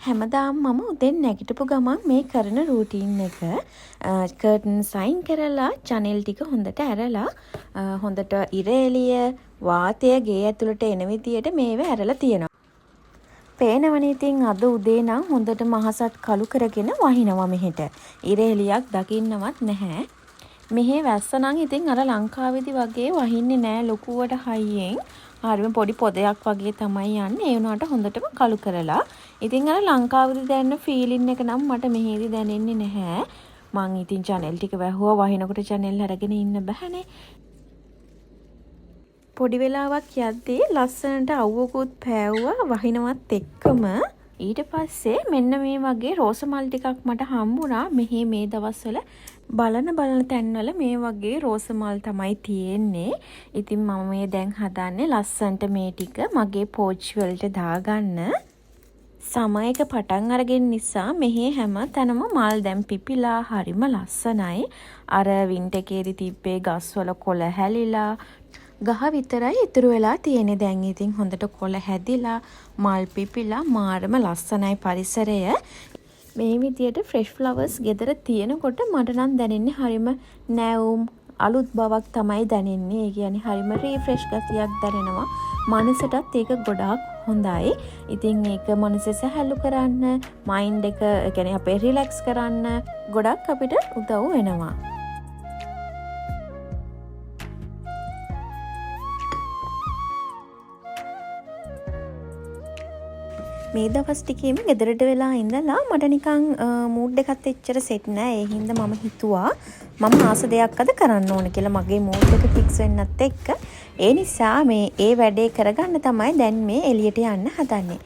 හැමදාම මම උදෙන් නැගිටපු ගමන් මේ කරන රූටීන් එක කර්ටන් සයින් කරලා චැනල් ටික හොඳට ඇරලා හොඳට ඉර එළිය වාතය ගේ ඇතුළට එන විදියට මේව ඇරලා තියෙනවා. පේනවනේ ඉතින් අද උදේ නම් හොඳට මහසත් කළු කරගෙන වහිනවා මෙහෙට. ඉර එළියක් දකින්නවත් නැහැ. මෙහි වැස්ස නම් ඉතින් අර ලංකාවේදී වගේ වහින්නේ නැහැ ලොකුවට හයියෙන්. හරිම පොඩි පොදයක් වගේ තමයි යන්නේ. ඒ වුණාට හොඳටම කළු කරලා. ඉතින් අර ලංකාවේදී දැනෙන ෆීලින් එක නම් මට මෙහෙදි දැනෙන්නේ නැහැ. මං ඉතින් channel ටික වැහුවා වහිනකොට channel අරගෙන ඉන්න බෑනේ. පොඩි වෙලාවක් යද්දී ලස්සනට අවුවකුත් පෑවුවා වහිනවත් එක්කම. ඊට පස්සේ මෙන්න මේ වගේ රෝස මල් ටිකක් මට හම්බුණා. මෙහි මේ දවස්වල බලන තැන්වල මේ වගේ රෝස මල් තමයි තියෙන්නේ. ඉතින් මම මේ දැන් හදන්නේ ලස්සන්ට මේ ටික මගේ පෝච් වලට දාගන්න. සමයක පටන් අරගෙන නිසා මෙහි හැම තැනම මල් දැන් පිපිලා හරිම ලස්සනයි. අර වින්ටර් එකේදී තිබ්බේ ගස්වල කොළ හැලිලා ගහ විතරයි ඉතුරු වෙලා තියෙන්නේ. දැන් ඉතින් හොඳට කොළ හැදිලා මල් පිපිලා මාරම ලස්සනයි පරිසරය. මේ විදියට ෆ්‍රෙෂ් ෆ්ලවර්ස් ගෙදර තියෙනකොට මට නම් දැනෙන්නේ හරිම නැවුම් අලුත් බවක් තමයි දැනෙන්නේ. ඒ කියන්නේ හරිම රීෆ්‍රෙෂ් ගතියක් දැනෙනවා. මනසටත් ඒක ගොඩාක් හොඳයි. ඉතින් ඒක මනස සැහැල්ලු කරන්න, මයින්ඩ් එක කියන්නේ අපේ රිලැක්ස් කරන්න ගොඩක් අපිට උදව් වෙනවා. මේ දවස් ටිකේම ගෙදරට වෙලා ඉඳලා මට නිකන් මූඩ් එකත් එච්චර සෙට් නෑ. ඒ හින්දා මම හිතුවා මම ආස දෙයක් අද කරන්න ඕන කියලා මගේ මූඩ් එක ෆික්ස් වෙන්නත් එක්ක. ඒ නිසා මේ ඒ වැඩේ කරගන්න තමයි දැන් මේ එළියට යන්න හදන්නේ.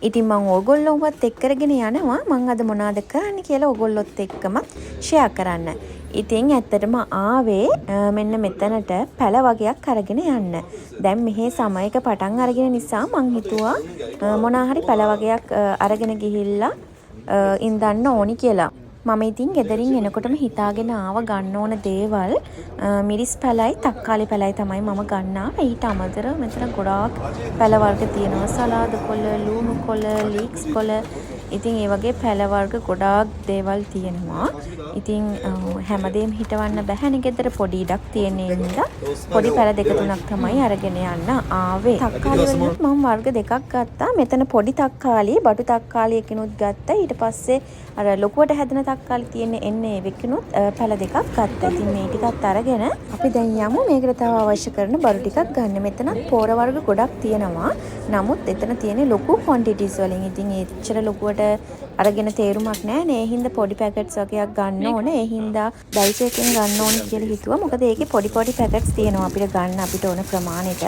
ඉතින් මම ඕගොල්ලෝවත් එක්ක කරගෙන යනවා මම අද මොනවද කරන්න කියලා ඕගොල්ලොත් එක්කම ෂෙයා කරන්න. ඉතින් ඇත්තටම ආවේ මෙන්න මෙතනට පැල වගේක් අරගෙන යන්න. දැන් මෙහි සමයක පටන් අරගෙන නිසා මං හිතුවා මොනවා හරි පැල වගේක් අරගෙන ගිහිල්ලා ඉඳන්න ඕනි කියලා. මම ඉතින් ගෙදරින් එනකොටම හිතාගෙන ආව ගන්න ඕන දේවල් මිරිස් පැලයි තක්කාලි පැලයි තමයි මම ගන්නා. ඊට අමතරව මෙතන ගොඩාක් පැල වර්ග තියෙනවා. සලාද කොළ, ලුණු කොළ, ලීක්ස් කොළ. ඉතින් ඒ වගේ පැල වර්ග ගොඩාක් දේවල් තියෙනවා. ඉතින් හැමදේම හිටවන්න බැහැනේ ගෙදර පොඩි ඉඩක් තියෙන නිසා පොඩි පැල දෙක තුනක් තමයි අරගෙන යන්න ආවේ. තක්කාලි වලින් මම වර්ග දෙකක් ගත්තා. මෙතන පොඩි තක්කාලි, බඩු තක්කාලි එකනොත් ගත්තා. ඊට පස්සේ අර ලොකුවට හැදෙන තක්කාලි තියෙන්නේ එන්නේ එකනොත් පැල දෙකක් ගත්තා. ඉතින් මේ ටිකත් අරගෙන අපි දැන් යමු මේකට තව අවශ්‍ය කරන බඩු ටිකක් ගන්න. මෙතනත් පෝර වර්ග ගොඩක් තියෙනවා. නමුත් එතන තියෙන්නේ ලොකු ක්වොන්ටිටිස් වලින්. ඉතින් එච්චර ලොකුවට අරගෙන තේරුමක් නැහැ නේ. ඒ හින්දා පොඩි පැකට්ස් වගේක් ගන්න ඕනේ. ඒ හින්දා ඩයිසෝ එකෙන් ගන්න ඕනේ කියලා හිතුවා. මොකද ඒකේ පොඩි පැකට්ස් තියෙනවා අපිට ගන්න අපිට ඕන ප්‍රමාණයට.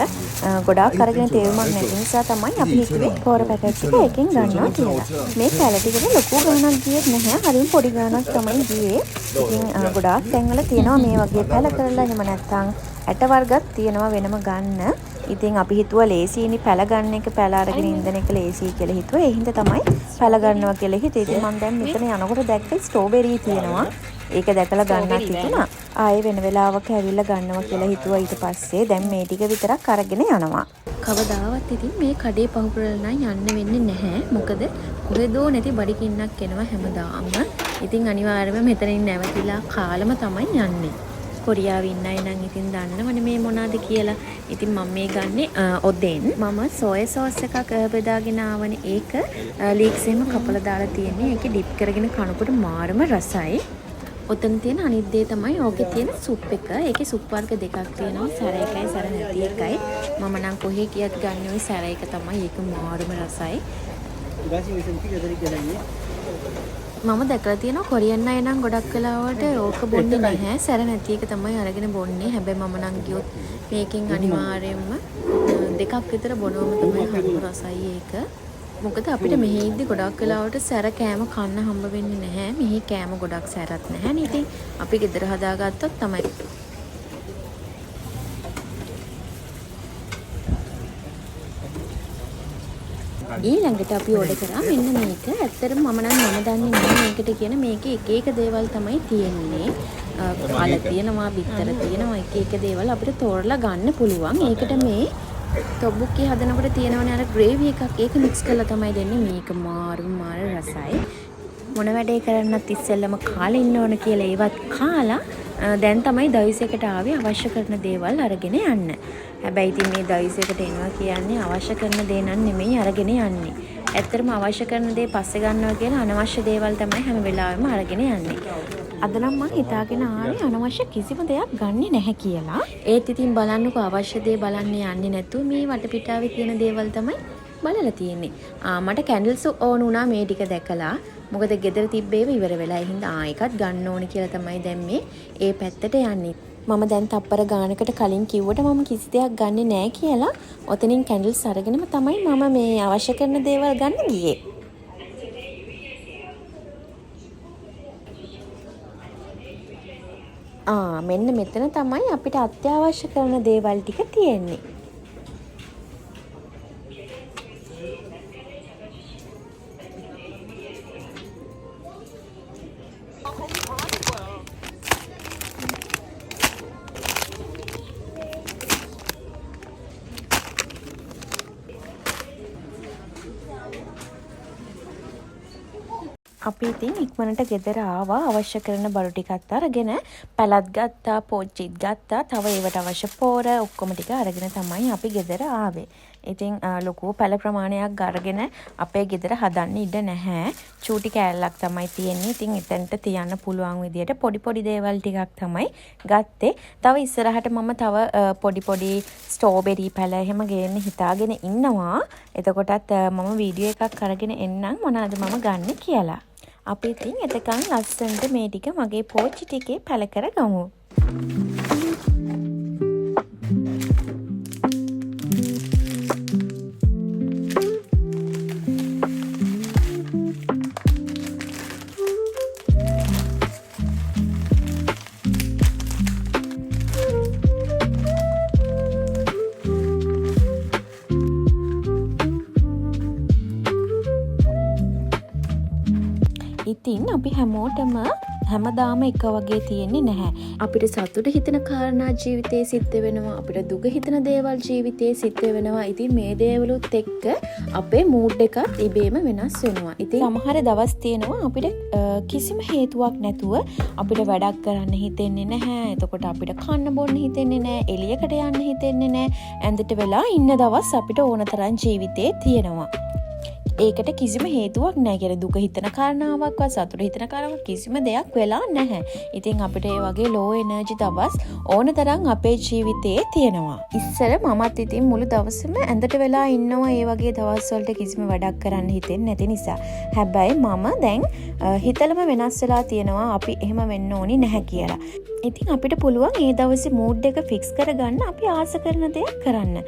ගොඩාක් අරගෙන තේරුමක් නැති නිසා තමයි අපි හිතුවේ පොර පැකට්ස් එක එකෙන් ගන්නවා කියලා. මේ පැල ටිකට ලොකු ගාණක් ගියෙත් නැහැ. හරිම පොඩි ගාණක් තමයි ගියේ. ඉතින් ගොඩාක් තැන්වල තියෙනවා මේ වගේ පැල කරලා එහෙම නැත්නම් ඇට වර්ගත් තියෙනවා වෙනම ගන්න. ඉතින් අපි හිතුවා ලේසියිනි පැල ගන්න එක පැල අරගෙන ඉඳන එක ලේසියි කියලා හිතුවා. ඒ හින්දා තමයි පැල ගන්නවා කියලා හිතුවේ. ඉතින් මම දැන් මෙතන යනකොට දැක්ක ස්ට්‍රෝබෙරි තියෙනවා. ඒක දැකලා ගන්නත් හිතුණා. ආයේ වෙන වෙලාවක ඇවිල්ලා ගන්නවා කියලා හිතුවා. ඊට පස්සේ දැන් මේ ටික විතරක් අරගෙන යනවා. කවදාවත් ඉතින් මේ කඩේ පහුරලා නම් යන්න වෙන්නේ නැහැ. මොකද කොහෙදෝ නැති බඩිකින්නක් එනවා හැමදාම. ඉතින් අනිවාර්යයෙන්ම මෙතනින් නැවතිලා කාලම තමයි යන්නේ. කොරියාවේ ඉන්න අය නම් ඉතින් දන්නවනේ මේ මොනවාද කියලා. ඉතින් මම මේ ගන්නේ ඔදෙන්. මම සෝය සෝස් එකක් බෙදාගෙන ආවනේ. ඒක ලීක්ස් එහෙම කපලා දාලා තියෙන්නේ. ඒකේ ඩිප් කරගෙන කනකොට මාරම රසයි. ඔතන තියෙන අනිත් දේ තමයි ඕකේ තියෙන සුප් එක. ඒකේ සුප් වර්ග දෙකක් තියෙනවා. සැර එකයි සැර නැති එකයි. මම නම් කොහේ ගියත් ගන්නේ ওই සැර එක තමයි. ඒක මාරම රසයි. මම දැකලා තියෙනවා කොරියන් අය නම් ගොඩක් වෙලාවට ඕක බොන්නේ නැහැ. සැර නැති එක තමයි අරගෙන බොන්නේ. හැබැයි මම නම් ගියොත් මේකෙන් අනිවාර්යයෙන්ම දෙකක් විතර බොනවම තමයි හරිම රසයි ඒක. මොකද අපිට මෙහි ඉද්දි ගොඩක් වෙලාවට සැර කෑම කන්න හම්බ වෙන්නේ නැහැ. මෙහි කෑම ගොඩක් සැරත් නැහැ නේ. ඉතින් අපි ගෙදර හදාගත්තොත් තමයි. ඊළඟට අපි ඕඩර් කරා මෙන්න මේක. ඇත්තටම මම දන්නේ නැහැ මේකට කියන මේකේ එක එක දේවල් තමයි තියෙන්නේ. අල තියෙනවා, බිත්තර තියෙනවා, එක එක දේවල් අපිට තෝරලා ගන්න පුළුවන්. ඒකට මේ තොබ්බුක්කි හදනකොට තියෙනවනේ අර ග්‍රේවි එකක්. ඒක මික්ස් කරලා තමයි දෙන්නේ. මේක මාර රසයි. මොන වැඩේ කරන්නත් ඉස්සෙල්ලම කාලා ඉන්න ඕන කියලා ඒවත් කාලා දැන් තමයි දවසකට ආවේ අවශ්‍ය කරන දේවල් අරගෙන යන්න. හැබැයි ඉතින් මේ දවසකට එනවා කියන්නේ අවශ්‍ය කරන දේ නම් නෙමෙයි අරගෙන යන්නේ. ඇත්තටම අවශ්‍ය කරන දේ පස්සේ ගන්නවා කියලා අනවශ්‍ය දේවල් තමයි හැම වෙලාවෙම අරගෙන යන්නේ. අද නම් මම හිතාගෙන ආවේ අනවශ්‍ය කිසිම දෙයක් ගන්නෙ නැහැ කියලා. ඒත් ඉතින් බලන්නකෝ අවශ්‍ය දේ බලන්න යන්නේ නැතුව මේ වටපිටාවේ තියෙන දේවල් තමයි බලලා තියෙන්නේ. මට කැන්ඩල්ස් ඕන වුණා මේ ටික දැකලා. මොකද ගෙදර තිබ්බේම ඉවර වෙලා. ඒ හින්දා එකත් ගන්න ඕනේ කියලා තමයි දැන් මේ පැත්තට යන්නේ. මම දැන් තප්පර ගානකට කලින් කිව්වට මම කිසි දෙයක් ගන්නෙ නෑ කියලා. ඔතනින් කැන්ඩල්ස් අරගෙනම තමයි මම මේ අවශ්‍ය කරන දේවල් ගන්න ගියේ. මෙන්න මෙතන තමයි අපිට අත්‍යවශ්‍ය කරන දේවල් ටික තියෙන්නේ. අපි ඉතින් ඉක්මනට ගෙදර ආවා. අවශ්‍ය කරන බඩු ටිකත් අරගෙන පැලත් ගත්තා, පෝච්චිත් ගත්තා. තව ඒවට අවශ්‍ය පෝර ඔක්කොම ටික අරගෙන තමයි අපි ගෙදර ආවේ. ඉතින් ලොකු පැල ප්‍රමාණයක් අරගෙන අපේ ගෙදර හදන්න ඉඩ නැහැ. චූටි කෑල්ලක් තමයි තියෙන්නේ. ඉතින් එතනට තියන්න පුළුවන් විදියට පොඩි දේවල් ටිකක් තමයි ගත්තේ. තව ඉස්සරහට මම තව පොඩි ස්ට්‍රෝබෙරි පැල එහෙම ගේන්න හිතාගෙන ඉන්නවා. එතකොටත් මම වීඩියෝ එකක් අරගෙන එන්නම් මොනවද මම ගන්න කියලා. අපි ඉතින් එතකන් ලස්සනට මේ ටික මගේ පෝච්චි ටිකේ පැල කරගමු. ඉතින් අපි හැමෝටම හැමදාම එක වගේ තියෙන්නේ නැහැ. අපිට සතුට හිතෙන කාරණා ජීවිතේ සිද්ධ වෙනවා. අපිට දුක හිතෙන දේවල් ජීවිතේ සිද්ධ වෙනවා. ඉතින් මේ දේවලුත් එක්ක අපේ මූඩ් එකත් ඉබේම වෙනස් වෙනවා. ඉතින් සමහර දවස් තියෙනවා අපිට කිසිම හේතුවක් නැතුව අපිට වැඩක් කරන්න හිතෙන්නේ නැහැ. එතකොට අපිට කන්න බොන්න හිතෙන්නේ නැහැ. එළියකට යන්න හිතෙන්නේ නැහැ. ඇඳට වෙලා ඉන්න දවස් අපිට ඕන තරම් ජීවිතේ තියෙනවා. ඒකට කිසිම හේතුවක් නැහැ. කියලා දුක හිතන කාරණාවක්වත් සතුට හිතන කාරණාවක් කිසිම දෙයක් වෙලා නැහැ. ඉතින් අපිට ඒ වගේ ලෝ එනර්ජි දවස් ඕන තරම් අපේ ජීවිතේ තියෙනවා. ඉස්සර මමත් ඉතින් මුළු දවසම ඇඳට වෙලා ඉන්නවා ඒ වගේ දවස් වලට කිසිම වැඩක් කරන්න හිතෙන්නේ නැති නිසා. හැබැයි මම දැන් හිතලම වෙනස් වෙලා තියෙනවා අපි එහෙම වෙන්න ඕනි නැහැ කියලා. ඉතින් අපිට පුළුවන් ඒ දවසේ මූඩ් එක ෆික්ස් කරගන්න අපි ආස කරන දේ කරන්න.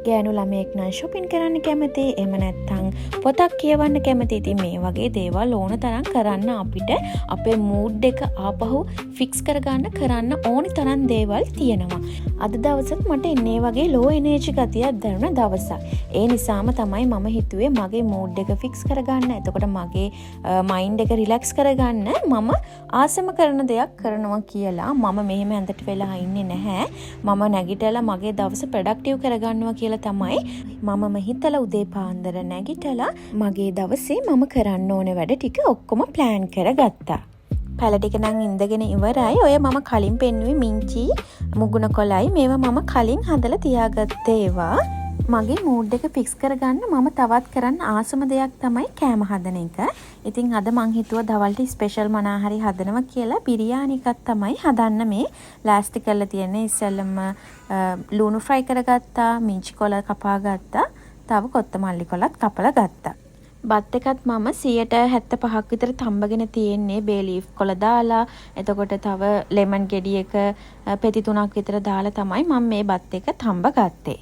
ගෑනු ළමයෙක් නම් shopping කරන්න කැමති. එහෙම නැත්නම් පොතක් කියවන්න කැමති. ඉතින් මේ වගේ දේවල් ඕන තරම් කරන්න අපිට අපේ මූඩ් එක ආපහු ෆික්ස් කරන්න ඕනි තරම් දේවල් තියෙනවා. අද දවසත් මට එන්නේ වගේ ලෝ එනර්ජි ගතියක් දැනුණ දවසක්. ඒ නිසාම තමයි මම හිතුවේ මගේ මූඩ් එක ෆික්ස් කරගන්න. එතකොට මගේ මයින්ඩ් එක රිලැක්ස් කරගන්න මම ආසම කරන දෙයක් කරනවා කියලා. මම මෙහෙම ඇඳට වෙලා ඉන්නේ නැහැ. මම නැගිටලා මගේ දවස ප්‍රොඩක්ටිව් කරගන්නවා කියලා තමයි මමම හිතලා උදේ පාන්දර නැගිටලා මගේ දවසේ මම කරන්න ඕන වැඩ ටික ඔක්කොම ප්ලෑන් කරගත්තා. පැල ටික නම් ඉඳගෙන ඉවරයි. ඔය මම කලින් පෙන්නුවේ මිංචි මුගුණ කොළයි. මේවා මම කලින් හදලා තියාගත්තේ ඒවා. මගේ මූඩ් එක ෆික්ස් කරගන්න මම තවත් කරන්න ආසම දෙයක් තමයි කෑම හදන එක. ඉතින් අද මං හිතුවා දවල්ට ස්පෙෂල් මොනාහරි හදනවා කියලා බිරියානි එකක් තමයි හදන්න මේ ලෑස්ති කරලා තියෙන්නේ. ඉස්සෙල්ලම ලුණු ෆ්‍රයි කරගත්තා, මිංචි කොළ කපා ගත්තා, තව කොත්තමල්ලි කොළත් කපලා ගත්තා. බත් එකත් මම 75ක් විතර තඹගෙන තියෙන්නේ බේ ලීෆ් කොළ දාලා. එතකොට තව ලෙමන් ගෙඩියක පෙති 3ක් විතර දාලා තමයි මම මේ බත් එක තඹ ගත්තේ.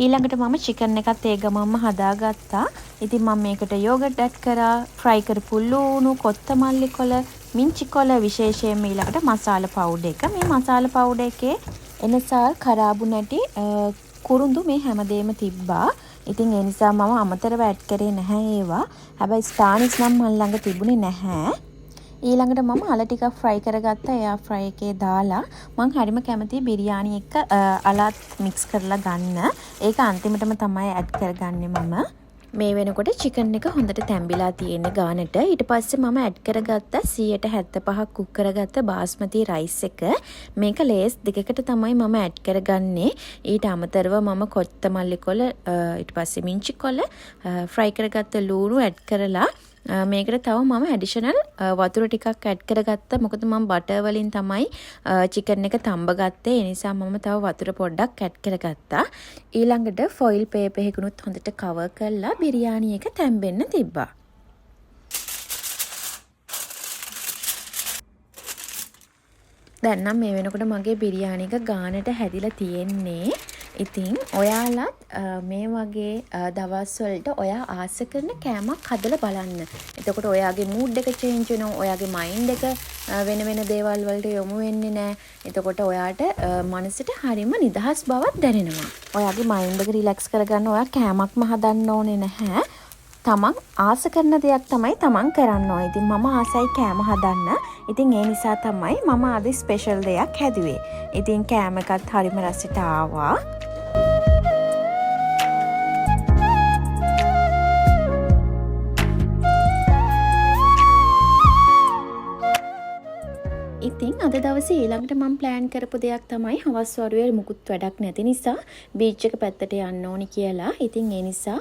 ඊළඟට මම චිකන් එකත් ඒ ගමම්ම හදාගත්තා. ඉතින් මම මේකට යෝගට් ඇඩ් කරා, ෆ්‍රයි කරපු ලුණු, කොත්තමල්ලි කොළ, මිංචි කොළ, විශේෂයෙන්ම ඊළඟට මසාලා පවුඩර් එක. මේ මසාලා පවුඩර් එකේ එනසාල්, කරාබු නැටි, කුරුඳු මේ හැමදේම තිබ්බා. ඉතින් ඒ නිසා මම අමතරව ඇඩ් කරේ නැහැ ඒවා. හැබැයි ස්පානිෂ් නම් මල් ළඟ තිබුණේ නැහැ. ඊළඟට මම අල ටිකක් ෆ්‍රයි කරගත්තා එයා ෆ්‍රයි එකේ දාලා. මං හරිම කැමතියි බිරියානි එක්ක අලත් මික්ස් කරලා ගන්න. ඒක අන්තිමටම තමයි ඇඩ් කරගන්නේ මම. මේ වෙනකොට චිකන් එක හොඳට තැම්බිලා තියෙන්නේ ගානට. ඊට පස්සේ මම ඇඩ් කරගත්ත 175ක් කුක් කරගත්ත බාස්මති රයිස් එක. මේක ලේස් දෙකකට තමයි මම ඇඩ් කරගන්නේ. ඊට අමතරව මම කොත්තමල්ලි කොළ ඊට පස්සේ මිංචි කොළ ෆ්‍රයි කරගත්ත ලූණු ඇඩ් කරලා මේකට තව මම ඇඩිෂනල් වතුර ටිකක් ඇඩ් කරගත්තා. මොකද මම බටර් වලින් තමයි චිකන් එක තඹ ගත්තේ. ඒ නිසා මම තව වතුර පොඩ්ඩක් ඇඩ් කරගත්තා. ඊළඟට ෆොයිල් පේපර් එකකුත් හොඳට කවර් කරලා බිරියානි එක තැම්බෙන්න තිබ්බා. දැන් නම් මේ වෙනකොට මගේ බිරියානි එක ගානට හැදිලා තියෙන්නේ. ඉතින් ඔයාලත් මේ වගේ දවස් වලට ඔයා ආස කරන කෑමක් හදලා බලන්න. එතකොට ඔයාගේ මූඩ් එක චේන්ජ් වෙනවා. ඔයාගේ මයින්ඩ් එක වෙන වෙන දේවල් වලට යොමු වෙන්නේ නැහැ. එතකොට ඔයාට මනසට හරිම නිදහස් බවක් දැනෙනවා. ඔයාගේ මයින්ඩ් එක රිලැක්ස් කරගන්න ඔයා කෑමක්ම හදන්න ඕනේ නැහැ. තමන් ආස කරන දෙයක් තමයි තමන් කරන්න ඕනේ. ඉතින් මම ආසයි කෑම හදන්න. ඉතින් ඒ නිසා තමයි මම අද ස්පෙෂල් දෙයක් හැදුවේ. ඉතින් කෑම එකත් හරිම රසට ආවා. ඉතින් අද දවසේ ඊළඟට මම ප්ලෑන් කරපු දෙයක් තමයි හවස් වරුවේ මුකුත් වැඩක් නැති නිසා බීච් එක පැත්තට යන්න ඕනි කියලා. ඉතින් ඒ නිසා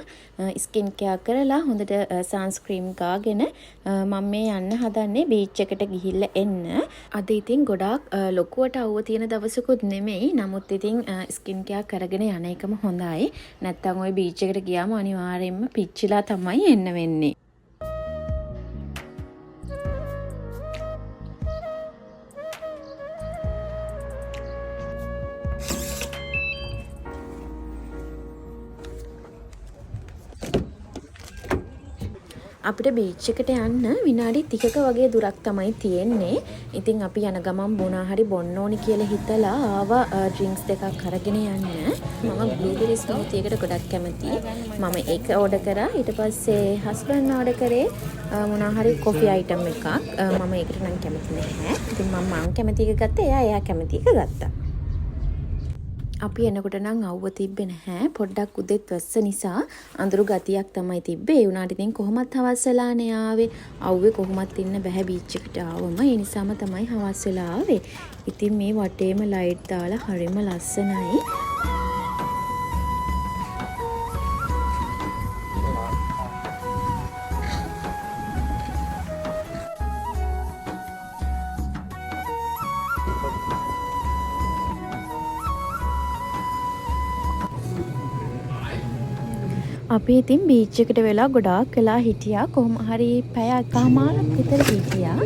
ස්කින් කෙයාර් කරලා හොඳට සන්ස්ක්‍රීම් ගාගෙන මම මේ යන්න හදන්නේ බීච් එකට ගිහිල්ලා එන්න. අද ඉතින් ගොඩාක් ලොකුවට අවුව තියෙන දවසකුත් නෙමෙයි. නමුත් ඉතින් ස්කින් කෙයාර් කරගෙන යන එකම හොඳයි. නැත්තම් ওই බීච් එකට ගියාම අනිවාර්යයෙන්ම පිච්චිලා තමයි එන්න වෙන්නේ. අපිට බීච් එකට යන්න විනාඩි 30ක වගේ දුරක් තමයි තියෙන්නේ. ඉතින් අපි යන ගමන් බොනා හරි බොන්න ඕනි කියලා හිතලා ආවා ඩ්‍රින්ක්ස් දෙකක් අරගෙන යන්න. මම බ්ලූබෙරි ස්මූති එකට ගොඩක් කැමතියි. මම ඒක ඕඩර් කරා. ඊට පස්සේ හස්බන්ඩ් ඕඩර් කරේ මොනා හරි කොෆි අයිටම් එකක්. මම ඒකට නම් කැමති නැහැ. ඉතින් මම කැමති එක ගත්තා. එයා කැමති එක ගත්තා. අපි එනකොට නම් අවුව තිබ්බේ නැහැ. පොඩ්ඩක් උදෙත් වැස්ස නිසා අඳුරු ගතියක් තමයි තිබ්බේ. ඒ වුණාට ඉතින් කොහොමත් හවස් වෙලානේ ආවේ. අවුවේ කොහොමත් ඉන්න බෑ බීච් එකට ආවම. ඒ නිසාම තමයි හවස් වෙලා ආවේ. ඉතින් මේ වටේම ලයිට් දාලා හරිම ලස්සනයි. අපි ඉතින් බීච් එකට වෙලා ගොඩාක් වෙලා හිටියා. කොහොම හරි පැය එකමාරක් විතර හිටියා.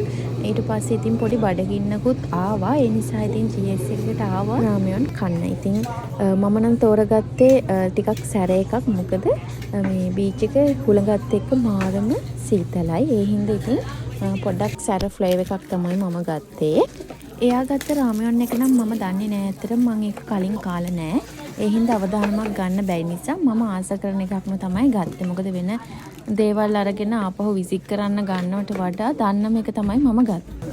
ඊට පස්සේ ඉතින් පොඩි බඩගින්නකුත් ආවා. ඒ නිසා ඉතින් GS එකකට ආවා රාමයන් කන්න. ඉතින් මම නම් තෝරගත්තේ ටිකක් සැර එකක්. මොකද මේ බීච් එක හුලඟත් එක්ක මාරම සීතලයි. ඒ හින්දා ඉතින් පොඩ්ඩක් සැර ෆ්ලේවර් එකක් තමයි මම ගත්තේ. එයා ගත්ත රාමයන් එක නම් මම දන්නේ නෑ. ඇත්තටම මම ඒක කලින් කාලා නෑ. ඒ හින්දා අවධානමක් ගන්න බැරි නිසා මම ආස කරන එකක්ම තමයි ගත්තේ. මොකද වෙන දේවල් අරගෙන ආපහු විසිට් කරන්න ගන්නවට වඩා දන්නම එක තමයි මම ගත්තේ.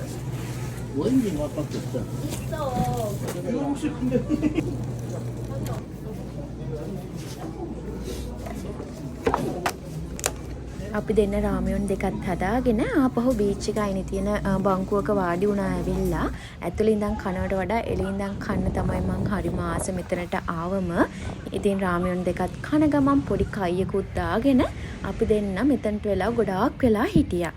අපි දෙන්න රාමයන් දෙකත් හදාගෙන ආපහු බීච් එක අයිනේ තියෙන බංකුවක වාඩි වුණා ඇවිල්ලා. ඇතුළේ ඉඳන් කනවට වඩා එළියේ ඉඳන් කන්න තමයි මං හරිම ආස මෙතනට ආවම. ඉතින් රාමයන් දෙකත් කන ගමන් පොඩි කයියකුත් දාගෙන අපි දෙන්න මෙතනට වෙලා ගොඩාක් වෙලා හිටියා.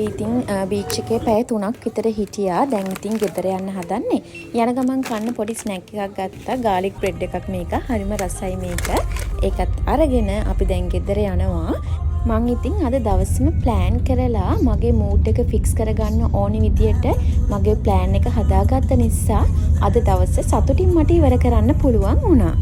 ඉතින් බීච් එකේ පැය 3ක් විතර හිටියා. දැන් ඉතින් ගෙදර යන්න හදන්නේ. යන ගමන් කන්න පොඩි ස්නැක් එකක් ගත්තා. ගාලික් බ්‍රෙඩ් එකක් මේක. හරිම රසයි මේක. ඒකත් අරගෙන අපි දැන් ගෙදර යනවා. මං ඉතින් අද දවසම ප්ලෑන් කරලා මගේ මූඩ් එක ෆික්ස් කරගන්න ඕනි විදියට මගේ ප්ලෑන් එක හදාගත්ත නිසා අද දවසේ සතුටින් මට ඉවර කරන්න පුළුවන් වුණා.